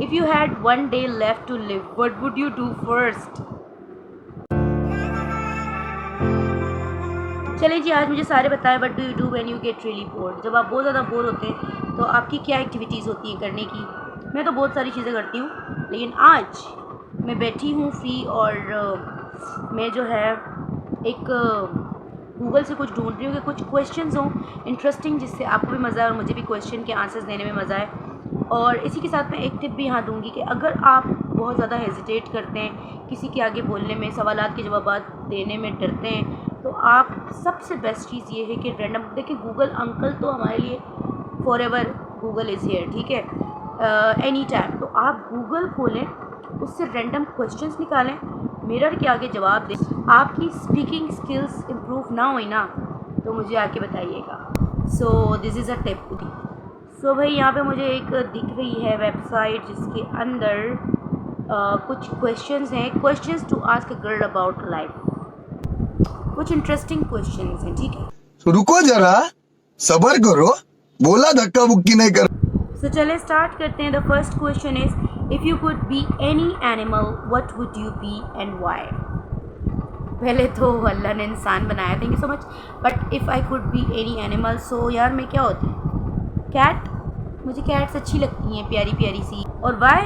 If you had one day left to live, what would you do first? चलिए जी, आज मुझे सारे बताएं, what do you do when you get really bored? जब आप बहुत ज़्यादा बोर होते हैं तो आपकी क्या एक्टिविटीज़ होती हैं करने की? मैं तो बहुत सारी चीज़ें करती हूँ, लेकिन आज मैं बैठी हूँ फ्री और मैं जो है एक गूगल से कुछ ढूंढ रही हूँ कि कुछ क्वेश्चंस हों इंटरेस्टिंग, जिससे आपको भी मज़ा आए और मुझे भी क्वेश्चन के आंसर्स देने में मज़ा आए। और इसी के साथ मैं एक टिप भी यहाँ दूँगी कि अगर आप बहुत ज़्यादा हेजिटेट करते हैं, किसी के आगे बोलने में, सवालात के जवाबात देने में डरते हैं, तो आप सबसे बेस्ट चीज़ ये है कि रैंडम देखिए, गूगल अंकल तो हमारे लिए for ever Google is here, ठीक है, एनी टाइम। तो आप गूगल खोलें, उससे रैंडम क्वेश्चंस निकालें, मिरर के आगे जवाब दें। आपकी स्पीकिंग स्किल्स इम्प्रूव ना हुई ना तो मुझे आके बताइएगा। So this is a tip. So भाई, यहाँ पे मुझे एक दिख रही है वेबसाइट जिसके अंदर कुछ क्वेश्चंस हैं, questions to ask a girl about life. कुछ इंटरेस्टिंग क्वेश्चंस हैं, ठीक है। तो रुको जरा, सबर करो, बोला धक्का बुक्की नहीं कर। सो चले स्टार्ट करते हैं। The first question is, if you could be any animal what would you be and why? पहले तो अल्लाह ने इंसान बनाया, thank you so much, but if I could be any animal, so यार मैं क्या होती? कैट। मुझे कैट्स अच्छी लगती हैं, प्यारी प्यारी सी। और वाई?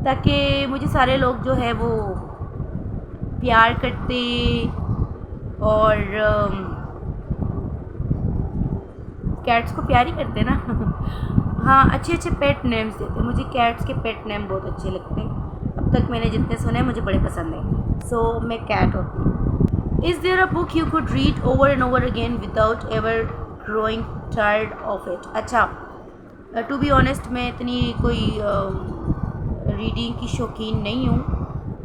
ताकि मुझे सारे लोग जो है वो प्यार करते और कैट्स को प्यार ही करते ना। हाँ, अच्छे अच्छे पेट नेम्स देते। मुझे कैट्स के पेट नेम बहुत अच्छे लगते हैं, अब तक मैंने जितने सुने मुझे बड़े पसंद हैं। सो मैं कैट होती हूँ। Is there a book you could read over and over again without ever growing tired of it? अच्छा, टू बी ऑनेस्ट मैं इतनी कोई रीडिंग की शौकीन नहीं हूँ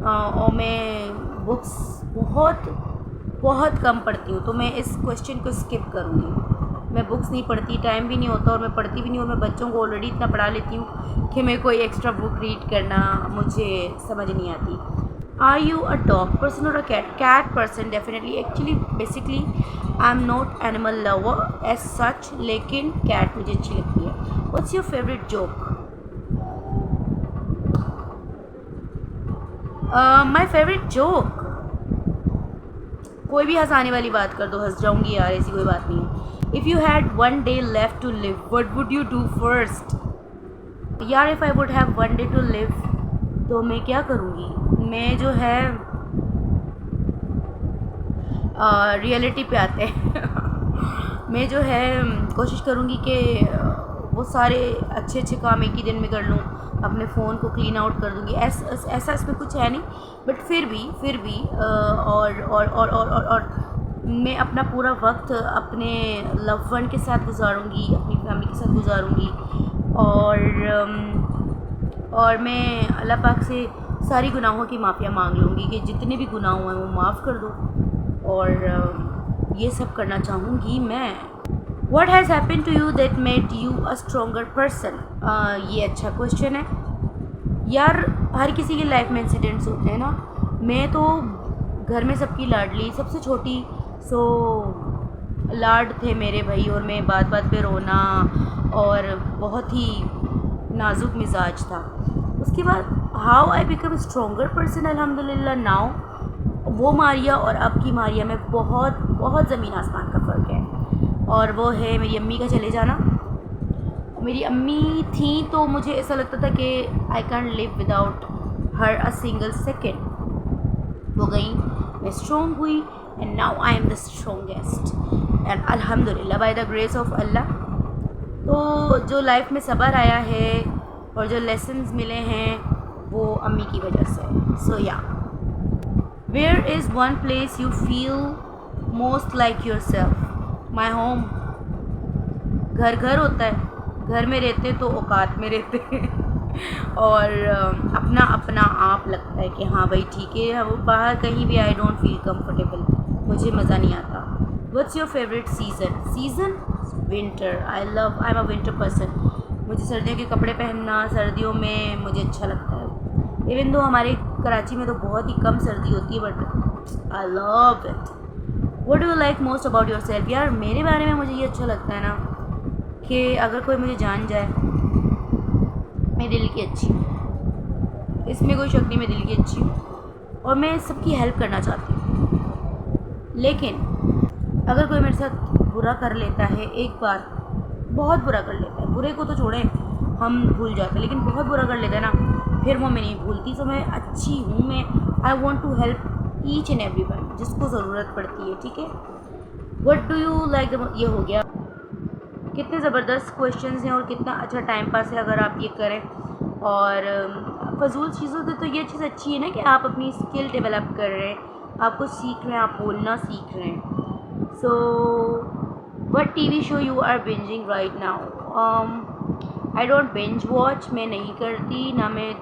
और मैं बुक्स बहुत बहुत कम पढ़ती हूँ, तो मैं इस क्वेश्चन को स्किप करूँगी। मैं बुक्स नहीं पढ़ती, टाइम भी नहीं होता और मैं पढ़ती भी नहीं, और मैं बच्चों को ऑलरेडी इतना पढ़ा लेती हूँ कि मैं कोई एक्स्ट्रा बुक रीड करना मुझे समझ नहीं आती। Are you a dog person और a cat? Cat person definitely. Actually basically I am not animal lover as such, लेकिन कैट मुझे अच्छी लगती है। What's your favourite joke? My favourite joke, कोई भी हंसाने वाली बात कर दो, हंस जाऊंगी यार, ऐसी कोई बात नहीं है। If you had one day left to live, what would you do first? यार, if I would have one day to live तो मैं क्या करूँगी? मैं जो है रियलिटी पे आते हैं। मैं जो है कोशिश करूँगी कि वो सारे अच्छे अच्छे काम एक ही दिन में कर लूँ, अपने फ़ोन को क्लीन आउट कर दूँगी। ऐसा इसमें कुछ है नहीं, बट फिर भी और मैं अपना पूरा वक्त अपने लव वन के साथ गुजारूँगी, अपनी फैमिली के साथ गुजारूँगी। और मैं अल्लाह पाक से सारी गुनाहों की माफ़िया मांग लूँगी कि जितने भी गुनाह हुए हैं वो माफ़ कर दो, और ये सब करना चाहूँगी मैं। What has happened to you that made you a stronger person? ये अच्छा क्वेश्चन है यार। हर किसी की लाइफ में इंसिडेंट्स होते हैं ना। मैं तो घर में सबकी लाडली, सबसे छोटी, सो लाड थे मेरे भाई, और मैं बात बात पे रोना और बहुत ही नाजुक मिजाज था। उसके बाद how I become stronger person, अल्हम्दुलिल्लाह नाउ, वो मारिया और अब की मारिया में बहुत बहुत ज़मीन आसमान का फ़र्क है। और वो है मेरी अम्मी का चले जाना। मेरी अम्मी थी तो मुझे ऐसा लगता था कि I can't live without her a single second. वो गई, मैं स्ट्रॉन्ग हुई, and now I am the strongest, and अल्हम्दुलिल्लाह बाय द ग्रेस ऑफ अल्लाह। तो जो लाइफ में सब्र आया है और जो लेसन्स मिले हैं वो अम्मी की वजह से। So yeah, where is one place you feel most like yourself? My home. घर घर होता है, घर में रहते तो औकात में रहते हैं और अपना अपना आप लगता है कि हाँ भाई ठीक है, वो बाहर कहीं भी आई डोंट फील कंफर्टेबल, मुझे मज़ा नहीं आता। What's your favourite season? Season winter. I am a winter person. मुझे सर्दियों के कपड़े पहनना, सर्दियों में मुझे अच्छा लगता है। इवन दो हमारे कराची में तो बहुत ही कम सर्दी होती है, but I love it. What do you like most about your self? यार मेरे बारे में मुझे ये अच्छा लगता है ना कि अगर कोई मुझे जान जाए, मैं दिल की अच्छी हूँ, इसमें कोई शक नहीं, मैं दिल की अच्छी हूँ और मैं सबकी हेल्प करना चाहती हूँ। लेकिन अगर कोई मेरे साथ बुरा कर लेता है, एक बार बहुत बुरा कर लेता है, बुरे को तो छोड़ें हम भूल जाते हैं, लेकिन बहुत बुरा कर लेता है ना, फिर वो मैं नहीं भूलती। सो मैं अच्छी हूँ, मैं I want to help each and every one जिसको ज़रूरत पड़ती है, ठीक है। वट डू यू लाइक, ये हो गया। कितने ज़बरदस्त क्वेश्चंस हैं और कितना अच्छा टाइम पास है अगर आप ये करें। और फजूल चीज़ों से तो ये चीज़ अच्छी है ना कि आप अपनी स्किल डेवलप कर रहे हैं, आप कुछ सीख रहे हैं, आप बोलना सीख रहे हैं। So what TV show you are binging right now? I don't binge watch, मैं नहीं करती, ना मैं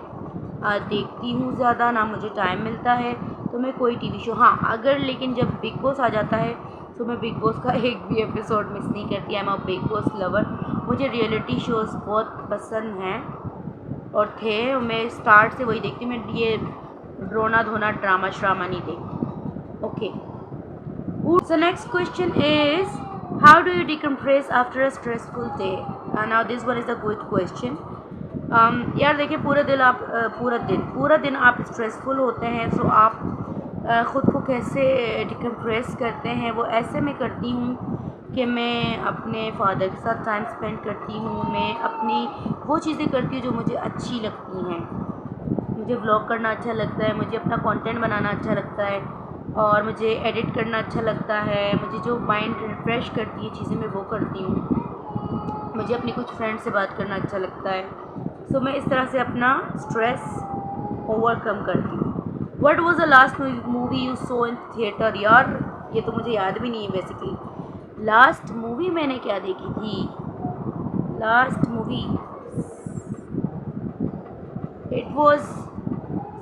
देखती हूँ ज़्यादा, ना मुझे टाइम मिलता है तो मैं कोई टीवी शो, हाँ अगर लेकिन जब बिग बॉस आ जाता है तो मैं बिग बॉस का एक भी एपिसोड मिस नहीं करती। I am a big boss lover, मुझे रियलिटी शोज़ बहुत पसंद हैं और थे, मैं स्टार्ट से वही देखती हूँ, मैं ये रोना धोना ड्रामा श्रामा नहीं देखती। Okay, so next question is, how do you decompress after a stressful day? Now this one is the good question. यार देखिए, पूरा दिन आप स्ट्रेसफुल होते हैं, सो आप ख़ुद को कैसे डिकम्प्रेस करते हैं? वो ऐसे मैं करती हूँ कि मैं अपने फादर के साथ टाइम स्पेंड करती हूँ, मैं अपनी वो चीज़ें करती हूँ जो मुझे अच्छी लगती हैं। मुझे व्लॉग करना अच्छा लगता है, मुझे अपना कंटेंट बनाना अच्छा लगता है और मुझे एडिट करना अच्छा लगता है। मुझे जो माइंड रिफ़्रेश करती है चीज़ें मैं वो करती हूँ। मुझे अपनी कुछ फ्रेंड से बात करना अच्छा लगता है। सो मैं इस तरह से अपना स्ट्रेस ओवरकम करती हूँ। What was the last movie you so in theatre? यार ये तो मुझे याद भी नहीं है बेसिकली। लास्ट मूवी मैंने क्या देखी थी? Last movie it was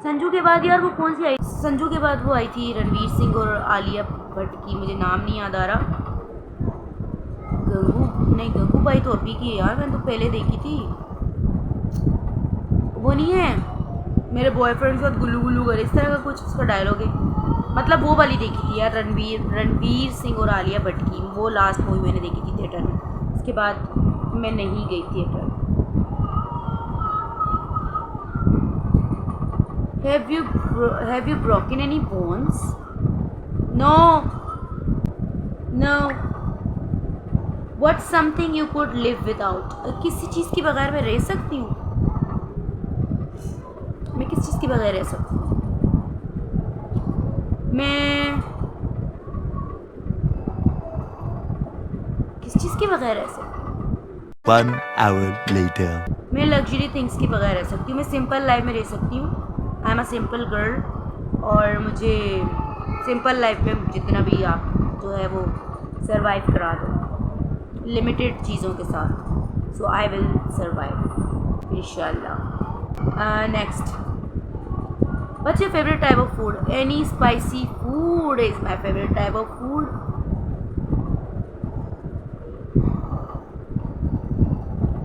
Sanju के बाद। यार वो कौन सी आई? संजू के बाद वो आई थी रणवीर सिंह और आलिया भट्ट की, मुझे नाम नहीं याद आ रहा। गंगूबाई तो अभी की है यार, मैंने तो पहले देखी थी। वो नहीं है मेरे बॉयफ्रेंड के साथ गुल्लू गुल्लू करे, इस तरह का कुछ उसका डायलॉग है। मतलब वो वाली देखी थी यार, रणवीर सिंह और आलिया भट्ट की, वो लास्ट मूवी मैंने देखी थी थिएटर में। उसके बाद मैं नहीं गई theatre. Have you broken any bones? No. What's something you could live without? किसी चीज़ के बगैर मैं रह सकती हूँ? मैं किस चीज़ के बगैर रह सकती हूँ? मैं किस चीज़ के बगैर रह सकती हूँ? 1 hour later. मैं लग्जरी थिंग्स के बगैर रह सकती हूँ, मैं सिंपल लाइफ में रह सकती हूँ। I am a simple girl और मुझे सिंपल लाइफ में जितना भी आप जो है वो सरवाइव करा दो लिमिटेड चीज़ों के साथ। सो आई विल सरवाइव इंशाल्लाह। Next, what's your favourite type of food? Any spicy food is my favourite type of food.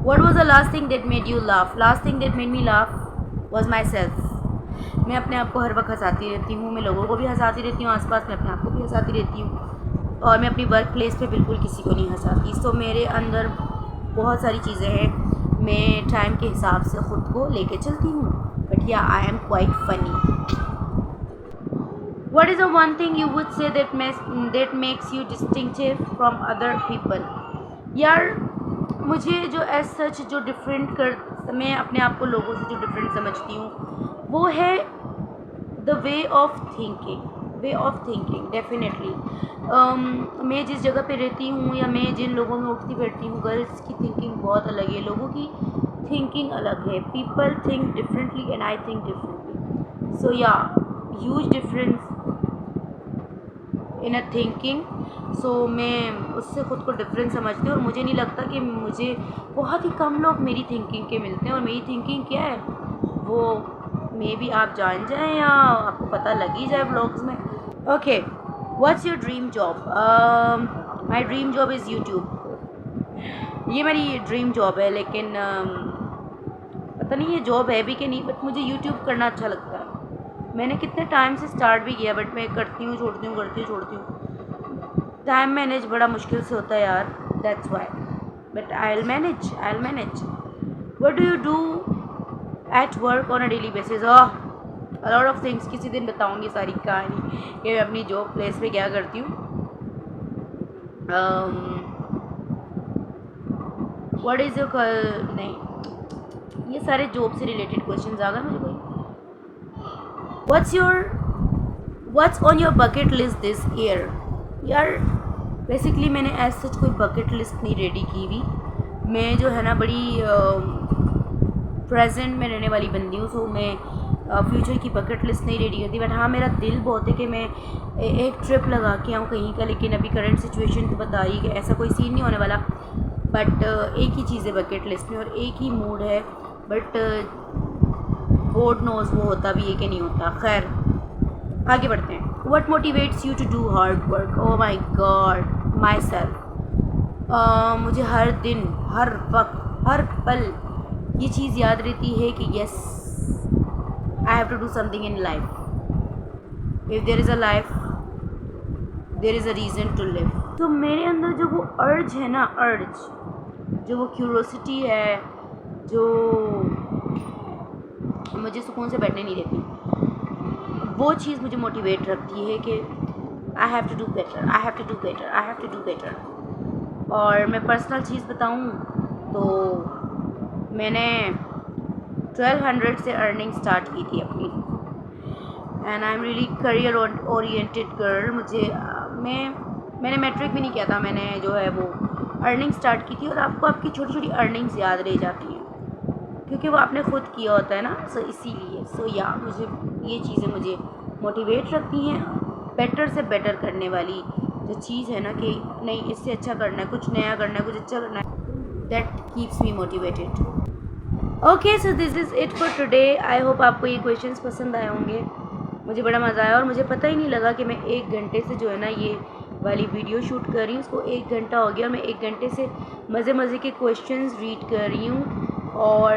What was the last thing that made you laugh? Last thing that made me laugh was myself. मैं अपने आप को हर वक्त हंसाती रहती हूँ, मैं लोगों को भी हंसाती रहती हूँ, आसपास में अपने आप को भी हंसाती रहती हूँ और मैं अपनी वर्क प्लेस पे बिल्कुल किसी को नहीं हंसाती। सो मेरे अंदर बहुत सारी चीज़ें हैं, मैं टाइम के हिसाब से ख़ुद को लेके चलती हूँ, बट या I am quite funny. What is the one thing you would say that makes you distinctive from other people? यार मुझे जो एज सच जो डिफरेंट कर, मैं अपने आप को लोगों से जो डिफरेंट समझती हूँ वो है the way of thinking definitely. मैं जिस जगह पे रहती हूँ या मैं जिन लोगों में उठती बैठती हूँ, गर्ल्स की थिंकिंग बहुत अलग है, लोगों की थिंकिंग अलग है। People think differently and I think differently. So yeah huge difference in a thinking. So मैं उससे ख़ुद को डिफरेंट समझती हूँ और मुझे नहीं लगता कि मुझे, बहुत ही कम लोग मेरी थिंकिंग के मिलते हैं और मेरी थिंकिंग क्या है वो मे बी आप जान जाएं या आपको पता लग ही जाए ब्लॉग्स में। Okay, what's your dream job? My dream job is YouTube. ये मेरी ड्रीम जॉब है, लेकिन पता नहीं ये जॉब है भी कि नहीं, बट मुझे यूट्यूब करना अच्छा लगता है। मैंने कितने टाइम से स्टार्ट भी किया, बट मैं करती हूँ छोड़ती हूँ। टाइम मैनेज बड़ा मुश्किल से होता है यार, that's why, but I will manage. What do you do at work on a daily basis. A lot of things, किसी दिन बताऊंगी सारी कहानी कि मैं अपनी जॉब प्लेस पे क्या करती हूँ। व्हाट इज़ योर नहीं, ये सारे जॉब से रिलेटेड क्वेश्चंस आ गए मुझे कोई। What's on your bucket list this year. यार बेसिकली मैंने एज सच कोई बकेट लिस्ट नहीं रेडी की हुई। मैं जो है ना बड़ी प्रेजेंट में रहने वाली बंदी हूँ, सो मैं फ्यूचर की बकेट लिस्ट नहीं रेडी करती। बट हाँ, मेरा दिल बहुत है कि मैं एक ट्रिप लगा के आऊँ कहीं का, लेकिन अभी करंट सिचुएशन तो बता रही है कि ऐसा कोई सीन नहीं होने वाला। बट एक ही चीज़ है बकेट लिस्ट में और एक ही मूड है, बट गॉड नोज वो होता भी है कि नहीं होता। खैर आगे बढ़ते हैं। What motivates you to do hard work. Oh my god, myself. मुझे हर दिन, हर वक्त, हर पल ये चीज़ याद रहती है कि yes, I have to do something in life. If there is a life, there is a reason to live. तो मेरे अंदर जो वो अर्ज है ना, जो वो क्यूरोसिटी है, जो मुझे सुकून से बैठने नहीं देती, वो चीज़ मुझे मोटिवेट रखती है कि I have to do better, I have to do better, I have to do better. और मैं पर्सनल चीज़ बताऊँ तो मैंने 1200 से अर्निंग स्टार्ट की थी अपनी, and I am really career oriented girl. मैंने मैट्रिक भी नहीं किया था, मैंने जो है वो अर्निंग स्टार्ट की थी। और आपको आपकी छोटी छोटी अर्निंग्स याद रह जाती हैं क्योंकि वो आपने खुद किया होता है ना, सो इसीलिए। सो या मुझे ये चीज़ें मुझे मोटिवेट रखती हैं बेटर से बेटर करने वाली जो चीज़ है ना, कि नहीं इससे अच्छा करना है, कुछ नया करना है, कुछ अच्छा करना है। That keeps me motivated. Okay, so this is it for today. I hope आपको ये क्वेश्चंस पसंद आए होंगे। मुझे बड़ा मज़ा आया और मुझे पता ही नहीं लगा कि मैं 1 घंटे से जो है ना ये वाली वीडियो शूट कर रही हूँ, उसको 1 घंटा हो गया और मैं 1 घंटे से मज़े के क्वेश्चंस रीड कर रही हूँ। और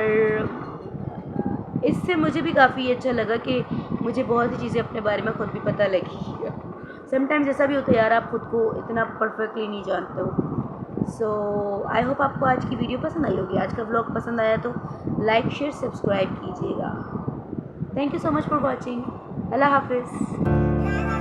इससे मुझे भी काफ़ी अच्छा लगा कि मुझे बहुत सी चीज़ें अपने बारे में ख़ुद भी पता लगी। समटाइम्स ऐसा भी होता है यार, आप खुद को इतना परफेक्टली नहीं जानते हो। सो आई होप आपको आज की वीडियो पसंद आई होगी। आज का व्लॉग पसंद आया तो लाइक शेयर सब्सक्राइब कीजिएगा। Thank you so much for watching. Allah हाफिज़।